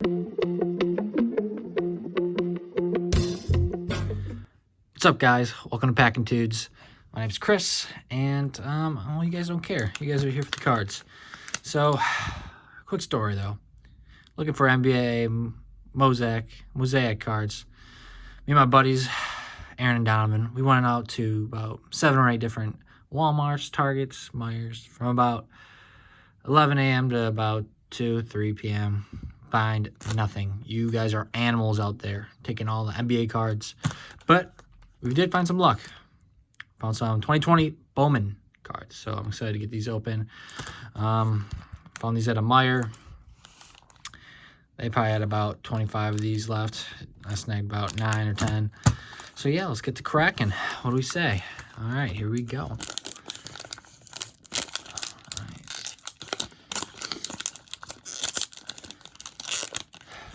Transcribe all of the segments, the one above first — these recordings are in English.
What's up, guys? Welcome to Packing Dudes. My name's Chris, and well, you guys don't care. You guys are here for the cards. So, quick story though. Looking for NBA mosaic cards. Me and my buddies, Aaron and Donovan, we went out to about 7 or 8 different Walmarts, Targets, Myers, from about 11 a.m. to about 2, 3 p.m. Find nothing. You guys are animals out there taking all the NBA cards, but we did find some luck. Found some 2020 Bowman cards, so I'm excited to get these open. Found these at a Meijer. They probably had about 25 of these left. I snagged about 9 or 10. So yeah, let's get to cracking. What do we say? All right, here we go.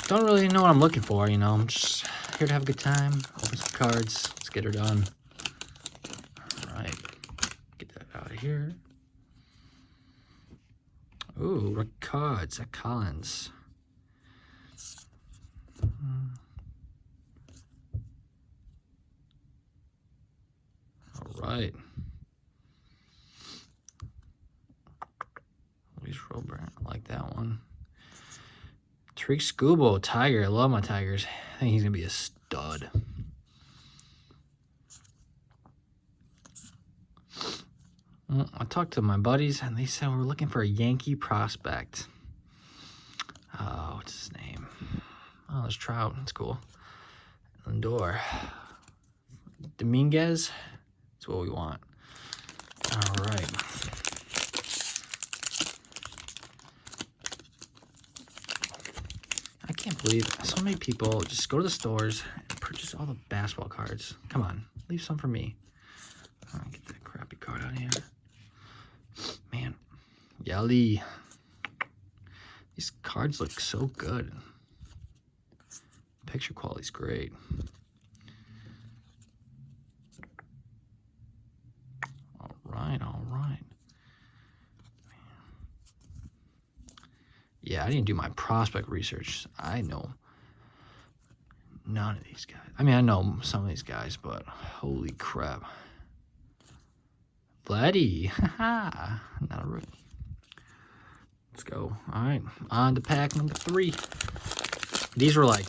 Don't really know what I'm looking for, you know. I'm just here to have a good time, open some cards. Let's get her done. All right, get that out of here. Ooh, Rick cards at Collins. All right. Luis Robert, I like that one. Tariq Scubo, Tiger. I love my Tigers. I think he's going to be a stud. I talked to my buddies, and they said we're looking for a Yankee prospect. Oh, what's his name? Oh, there's Trout. That's cool. Lindor. Dominguez. That's what we want. All right. I can't believe so many people just go to the stores and purchase all the basketball cards. Come on, leave some for me. All right, get that crappy card out of here. Man, Yali. These cards look so good. Picture quality's great. All right, all right. Yeah, I didn't do my prospect research. I know none of these guys. I mean, I know some of these guys, but holy crap. Vladdy, haha, not a rookie. Let's go. All right, on to pack number 3. These were like,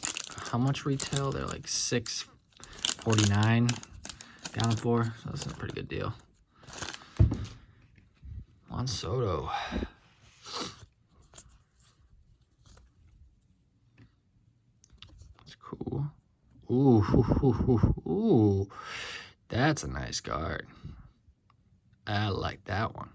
how much retail? They're like $6.49 down for, so that's a pretty good deal. Juan Soto. That's cool. Ooh, that's a nice card. I like that one.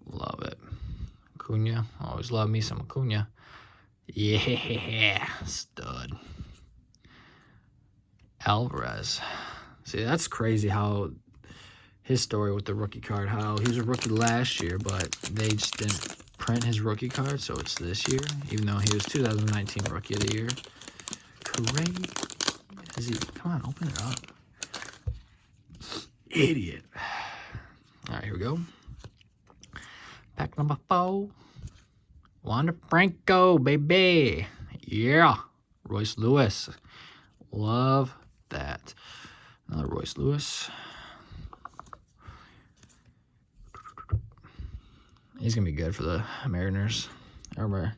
Love it. Acuna. Always love me some Acuna. Yeah, stud. Alvarez. See, that's crazy how his story with the rookie card, how he was a rookie last year, but they just didn't print his rookie card, so it's this year, even though he was 2019 Rookie of the Year. Crazy. Come on, open it up. Idiot. All right, here we go. Pack number 4. Wander Franco, baby. Yeah. Royce Lewis. Love that. Another Royce Lewis. He's going to be good for the Mariners. I remember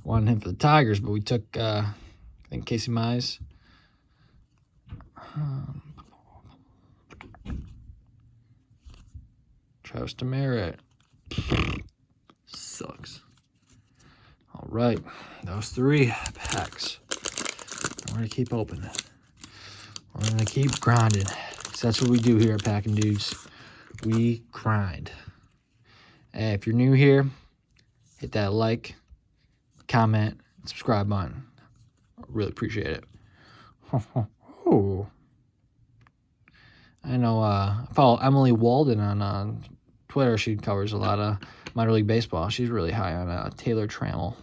wanting him for the Tigers, but we took, I think, Casey Mize. Travis Demerit. Sucks. All right. Those 3 packs. We're going to keep opening. We're going to keep grinding. So that's what we do here at Packing Dudes. We grind. Hey, if you're new here, hit that like, comment, subscribe button. I really appreciate it. I know I follow Emily Walden on Twitter. She covers a lot of minor league baseball. She's really high on Taylor Trammell.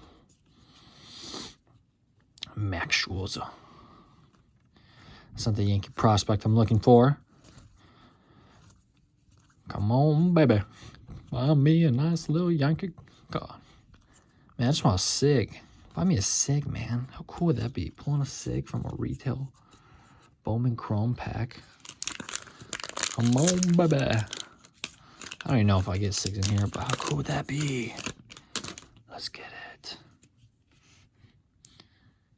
Max Schwarzer. That's not the Yankee prospect I'm looking for. Come on, baby. Buy me a nice little Yankee card. Man, I just want a SIG. Buy me a SIG, man. How cool would that be? Pulling a SIG from a retail Bowman Chrome pack. Come on, baby. I don't even know if I get SIGs in here, but how cool would that be? Let's get it.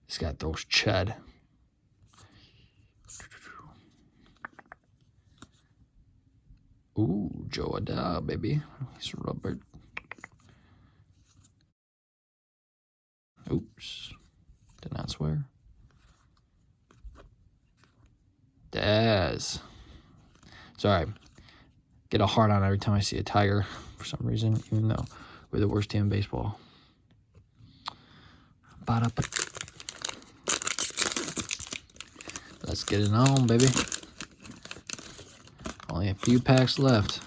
He's got those chud. Ooh, Joe Adele, baby. He's rubber. Oops. Did not swear. Daz. Sorry. Get a heart on every time I see a Tiger for some reason, even though we're the worst team in baseball. Let's get it on, baby. Only a few packs left.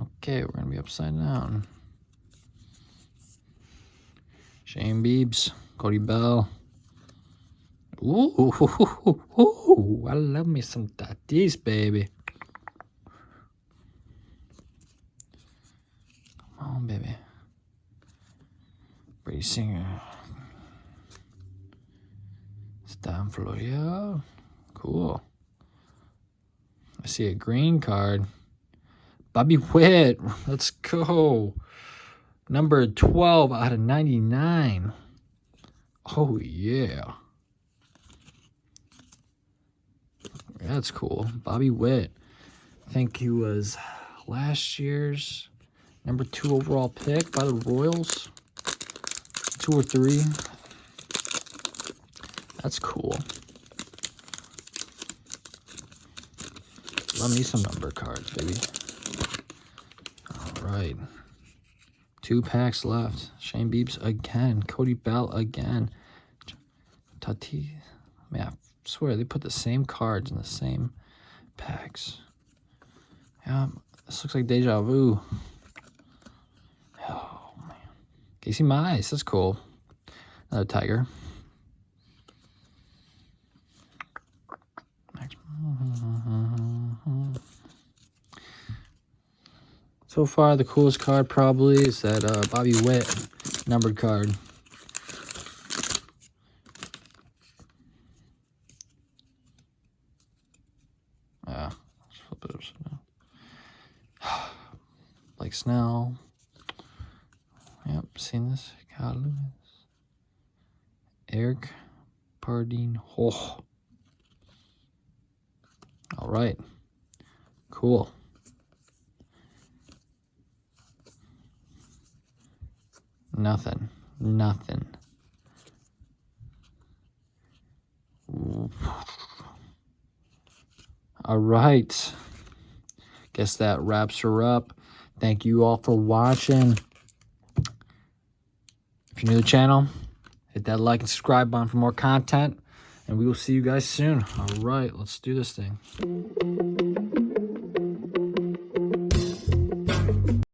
Okay, we're going to be upside down. Shane Biebs, Cody Bell. Ooh, I love me some Tatis, baby. Come on, baby. Brady Singer. Stan Florio. Cool. I see a green card. Bobby Witt. Let's go. Number 12 out of 99. Oh, yeah. That's cool. Bobby Witt. I think he was last year's number 2 overall pick by the Royals. 2 or 3. That's cool. Love me some number cards, baby. All right. 2 packs left. Shane Biebs again. Cody Bell again. Tatis. Man, I swear they put the same cards in the same packs. Yeah, this looks like deja vu. Oh, man. Casey Mize. That's cool. Another Tiger. So far, the coolest card probably is that Bobby Witt numbered card. Let's flip it upside down. Blake Snell. Yep, seen this. Kyle Lewis. Eric Pardine. Oh. All right. Cool. Nothing. All right. Guess that wraps her up. Thank you all for watching. If you're new to the channel, hit that like and subscribe button for more content. And we will see you guys soon. All right, let's do this thing.